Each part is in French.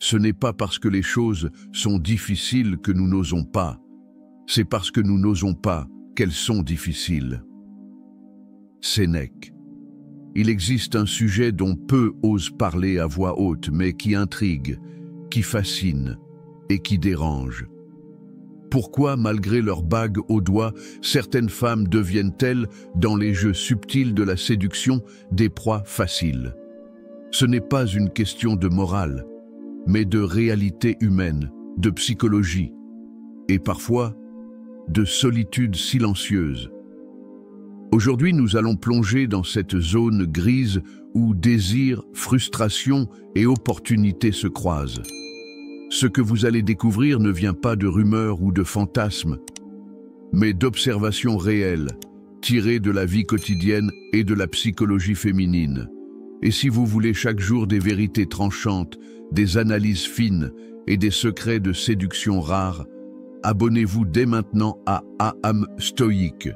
Ce n'est pas parce que les choses sont difficiles que nous n'osons pas, c'est parce que nous n'osons pas qu'elles sont difficiles. Sénèque. Il existe un sujet dont peu osent parler à voix haute, mais qui intrigue, qui fascine et qui dérange. Pourquoi, malgré leurs bagues au doigt, certaines femmes deviennent-elles, dans les jeux subtils de la séduction, des proies faciles? Ce n'est pas une question de morale, mais de réalité humaine, de psychologie, et parfois de solitude silencieuse. Aujourd'hui, nous allons plonger dans cette zone grise où désir, frustration et opportunité se croisent. Ce que vous allez découvrir ne vient pas de rumeurs ou de fantasmes, mais d'observations réelles, tirées de la vie quotidienne et de la psychologie féminine. Et si vous voulez chaque jour des vérités tranchantes, des analyses fines et des secrets de séduction rares, abonnez-vous dès maintenant à Âme Stoïque.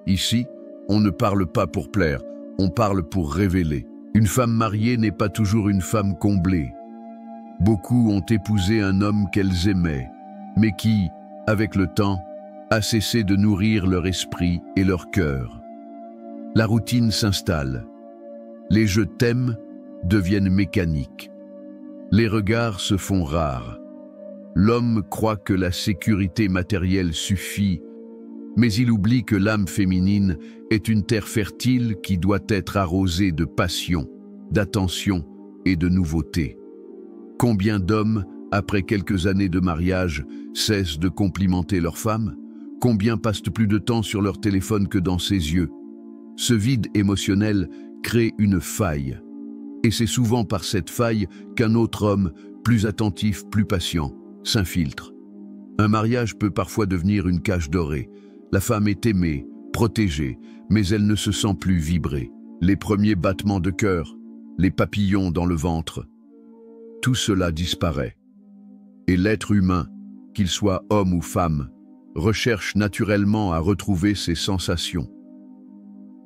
Ici, on ne parle pas pour plaire, on parle pour révéler. Une femme mariée n'est pas toujours une femme comblée. Beaucoup ont épousé un homme qu'elles aimaient, mais qui, avec le temps, a cessé de nourrir leur esprit et leur cœur. La routine s'installe. Les je t'aime deviennent mécaniques. Les regards se font rares. L'homme croit que la sécurité matérielle suffit, mais il oublie que l'âme féminine est une terre fertile qui doit être arrosée de passion, d'attention et de nouveauté. Combien d'hommes, après quelques années de mariage, cessent de complimenter leur femme? Combien passent plus de temps sur leur téléphone que dans ses yeux? Ce vide émotionnel crée une faille. Et c'est souvent par cette faille qu'un autre homme, plus attentif, plus patient, s'infiltre. Un mariage peut parfois devenir une cage dorée. La femme est aimée, protégée, mais elle ne se sent plus vibrer. Les premiers battements de cœur, les papillons dans le ventre, tout cela disparaît. Et l'être humain, qu'il soit homme ou femme, recherche naturellement à retrouver ses sensations.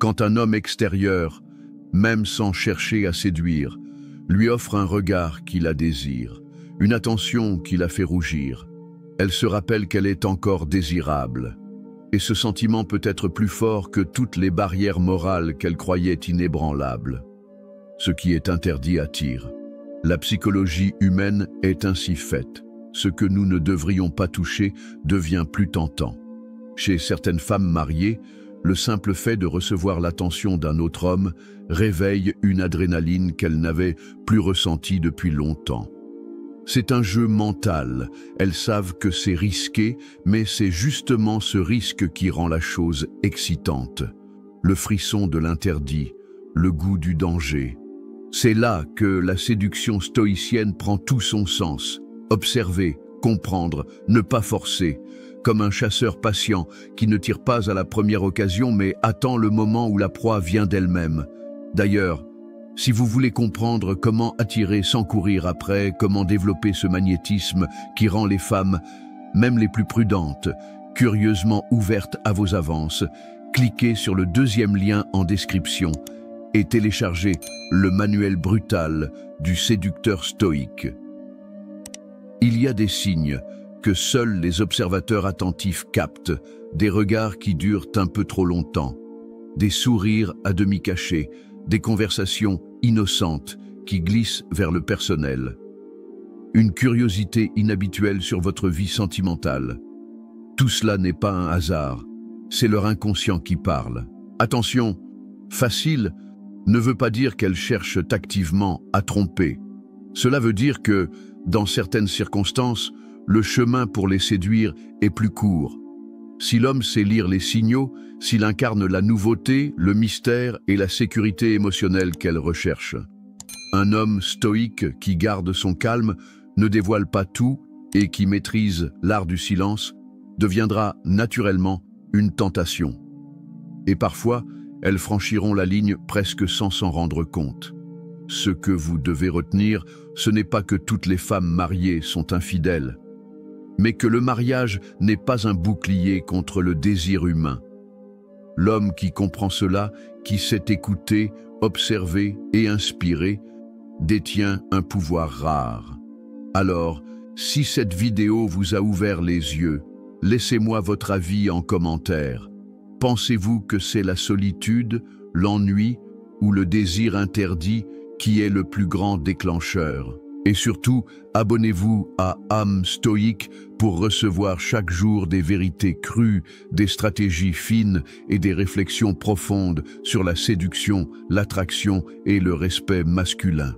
Quand un homme extérieur, même sans chercher à séduire, lui offre un regard qui la désire, une attention qui la fait rougir, elle se rappelle qu'elle est encore désirable. Et ce sentiment peut être plus fort que toutes les barrières morales qu'elle croyait inébranlables. Ce qui est interdit attire. La psychologie humaine est ainsi faite. Ce que nous ne devrions pas toucher devient plus tentant. Chez certaines femmes mariées, le simple fait de recevoir l'attention d'un autre homme réveille une adrénaline qu'elles n'avaient plus ressentie depuis longtemps. C'est un jeu mental, elles savent que c'est risqué, mais c'est justement ce risque qui rend la chose excitante. Le frisson de l'interdit, le goût du danger. C'est là que la séduction stoïcienne prend tout son sens. Observer, comprendre, ne pas forcer, comme un chasseur patient qui ne tire pas à la première occasion mais attend le moment où la proie vient d'elle-même. D'ailleurs, si vous voulez comprendre comment attirer sans courir après, comment développer ce magnétisme qui rend les femmes, même les plus prudentes, curieusement ouvertes à vos avances, cliquez sur le deuxième lien en description et téléchargez le manuel brutal du séducteur stoïque. Il y a des signes que seuls les observateurs attentifs captent, des regards qui durent un peu trop longtemps, des sourires à demi cachés, des conversations innocentes qui glissent vers le personnel. Une curiosité inhabituelle sur votre vie sentimentale. Tout cela n'est pas un hasard, c'est leur inconscient qui parle. Attention, facile ne veut pas dire qu'elles cherchent activement à tromper. Cela veut dire que, dans certaines circonstances, le chemin pour les séduire est plus court. Si l'homme sait lire les signaux, s'il incarne la nouveauté, le mystère et la sécurité émotionnelle qu'elle recherche. Un homme stoïque qui garde son calme, ne dévoile pas tout et qui maîtrise l'art du silence, deviendra naturellement une tentation. Et parfois, elles franchiront la ligne presque sans s'en rendre compte. Ce que vous devez retenir, ce n'est pas que toutes les femmes mariées sont infidèles, mais que le mariage n'est pas un bouclier contre le désir humain. L'homme qui comprend cela, qui sait écouter, observer et inspirer, détient un pouvoir rare. Alors, si cette vidéo vous a ouvert les yeux, laissez-moi votre avis en commentaire. Pensez-vous que c'est la solitude, l'ennui ou le désir interdit qui est le plus grand déclencheur? Et surtout, abonnez-vous à âme stoïque pour recevoir chaque jour des vérités crues, des stratégies fines et des réflexions profondes sur la séduction, l'attraction et le respect masculin.